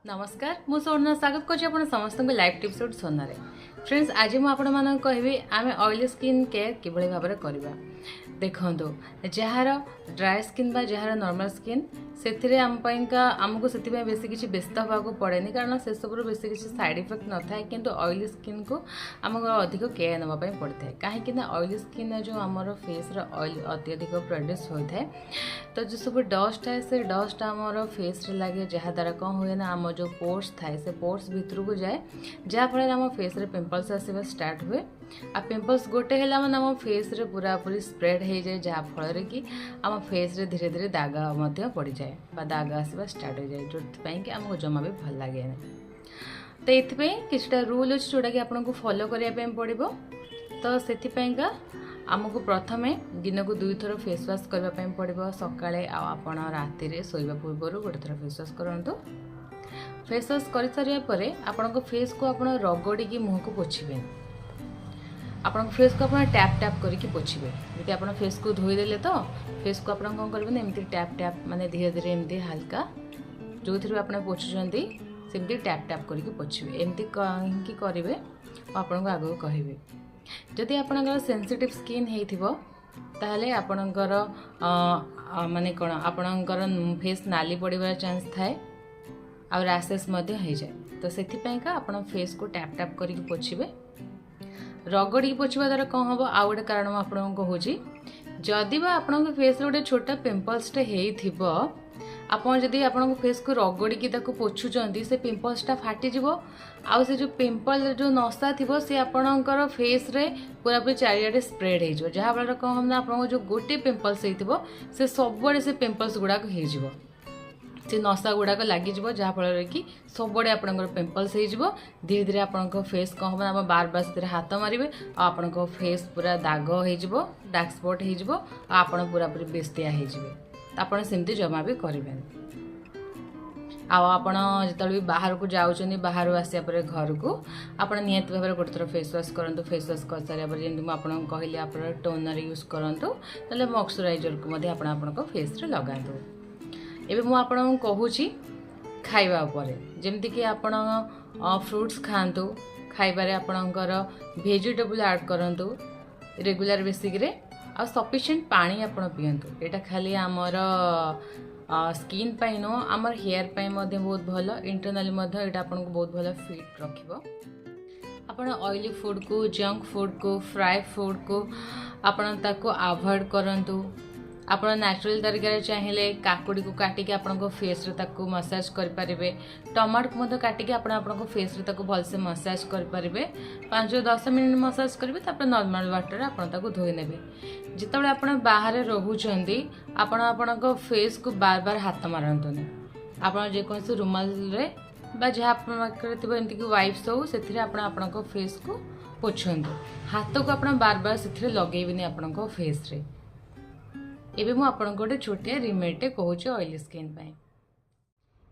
नमस्कार मु स्वर्ण स्वागत कर समस्त लाइव टिप्स सोनारे फ्रेंड्स आज मुझे कहबी आम ऑयली स्किन केयर किभली भाव में करवा देखो जार ड्राई स्किन बा जार नॉर्मल स्किन से आमको से बेसी किसी व्यस्त होगा पड़े कारण से सब बेसी किसी साइड इफेक्ट न था कि ऑयली स्किन को आमको अधिक केयर नापी पड़ता है कहीं ऑयली स्किन जो आमर फेस ऑयल अत्यधिक प्रोड्यूस होता है तो जो सब डस्ट है से डस्ट आमर फेस रे लगे जहाँद्वारा कौन हुए ना आम जो पोर्स थाए से पोर्स भितर को जाए जहाँफल आम फेस रे पिंपल्स आसवा स्टार्ट हुए आ पिंपल्स गोटे है मैंने आम फेस रे पूरा पूरी स्प्रेड हो जाए जहाँफल कि आम फेस रे धीरे धीरे दाग पड़ जाए दाग आसवा स्टार्ट हो जाए जो कि आमको जमा भी भल लगे ना तो ये किसी रूल अच्छे जोटा कि आपको फॉलो करने पड़ो तो से आमको प्रथमे दिन को 2 थर फेस वाश करने पड़ो सकाळे आप राति शोवा पूर्व गोटे थर फेस वाश करूँ फेस वाश कर सारे आपण फेस को आप रगड़ी मुँह को पोछे आपण फेस को आप टैप टैप करके पोछे जब आप फेस को धोईदे तो फेस को आप कौन करेंगे एमती टैप टैप माने धीरे धीरे एमती हल्का जो थी आप पोछुंट सेमती टैप टैप करके पोछे एमती कहीं करेंगे आपको आगे कहबी जदि आपणकर सेंसिटिव स्किन होइथिबो ताहले आपणकर माने कोन आपणकर फेस नाली पड़िबार चांस थाए आ रैशेस मध्य हो जाए तो सेथिपाइका आपण फेस को टैप टैप करके पोछिबे रगड़ी पोछिबा द्वारा कौन हम आ गोटे कारण आपको कहूँ जदि बा आपण फेस गोटे छोटा पिंपल्सटे होइथिबो आपन जदि आपन फेस को रगड़ी की पोछुंट से पिंपल्सटा फाटीज आउ से जो पिंपल जो नशा थी सी आपणकर फेस रे पूरा पूरी चारिआडे स्प्रेड हो जहाँफल कौन हम आप जो गोटे पिंपल्स हो से सबुआड़े से पिंपल्स गुड़ाक हो से नशा गुड़ाक लग जहाँफल कि सबुआड़े आपंकर पिंपल्स हो धीरे धीरे आपण फेस कौन हम आप बार बार से हाथ मारे आपण फेस पूरा दाग हो डार्क स्पॉट हो आपड़ पूरा पूरी बेस्तिया हो आपड़ सेमती जमा भी करेंगे आपण जो बाहर को जाऊँच बाहर आसा पर घर को आप निहत भाव गोटे थर फेस वाश करूँ फेस वाश कर सारे जमी मुझे कहली आप टोनर यूज करूँ ना मॉइस्चराइजर को आप फेस रे लगातु एवं मुझे कहूँ खाइबा जमती कि आप फ्रूट्स खातु खाइबारे आपणकर वेजिटेबल ऐड करूँ रेगुलर बेसिक आ सफिशिएंट पानी आप पीतु यहाँ खाली आमर स्किन पाई नो आमर हेयर पाई बहुत भल इंटरनली आपको बहुत भल फिट रखिबो आपण ऑयली फूड को जंक फूड को फ्राई फूड को आपण ताको अवॉइड करंतु आप नेचुरल तरीके चाहिए काकुड़ी को काटिक आप फेस रे ताको मसाज करें टमाटो को काटिक आप फेस रे ताको भलसे मसाज करें 5-10 मिनट मसाज करेंगे तापर नॉर्मल वाटर आप धोई ने जिते आप बाहर रोचंती आपण फेस को बार बार हाथ मारतुनि आप जेकोसी रुमाल रे बा जहाँ एमती कि वाइप्स हो से आपण फेस को पोछंतु हाथ को आप बार बार से लगेबनी आपण फेस रे एबे मु आपन गोटे छोटिया रिमेडीटे कहूँ ऑयली स्किन पाई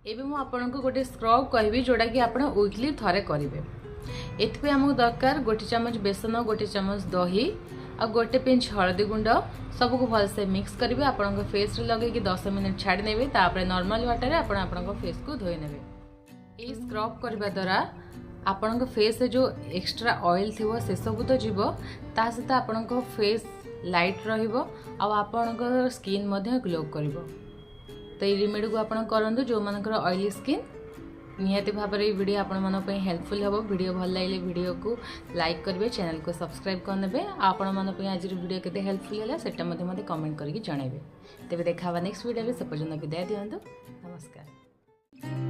एबे मु आपन को गोटे स्क्रब कहबी जोड़ा कि आप वीकली थरे करेंगे एथि आमको दरकार गोटे चम्मच बेसन गोटे चम्मच दही आ गोटे पिंच हलदी गुंड सबको भलसे मिक्स करेंगे आपन फेस रे लगे 10 मिनट छाड़ी नेबे तापर नॉर्मल वाटर रे आपन फेस को धोई नेबे ए स्क्रब करबा द्वारा आपन फेस जो एक्स्ट्रा ऑयल थी से सब तो जीव ता सहित आपन फेस लाइट रहिबो आ आपन स्किन मध्य ग्लो करिवो तो ये रेमेडी को आपन करंतु जो मानकर ऑयली स्किन निहाती भाव में वीडियो आपण मन पे हेल्पफुल हम वीडियो भल लगे वीडियो को लाइक करेंगे चैनल को सब्सक्राइब करने आपण मन पे आज वीडियो केते हेल्पफुल है सेटा मते कमेंट करके जणाइबे तेबे देखा नेक्स्ट वीडियो से पर्यंत विदाय दियंतु नमस्कार।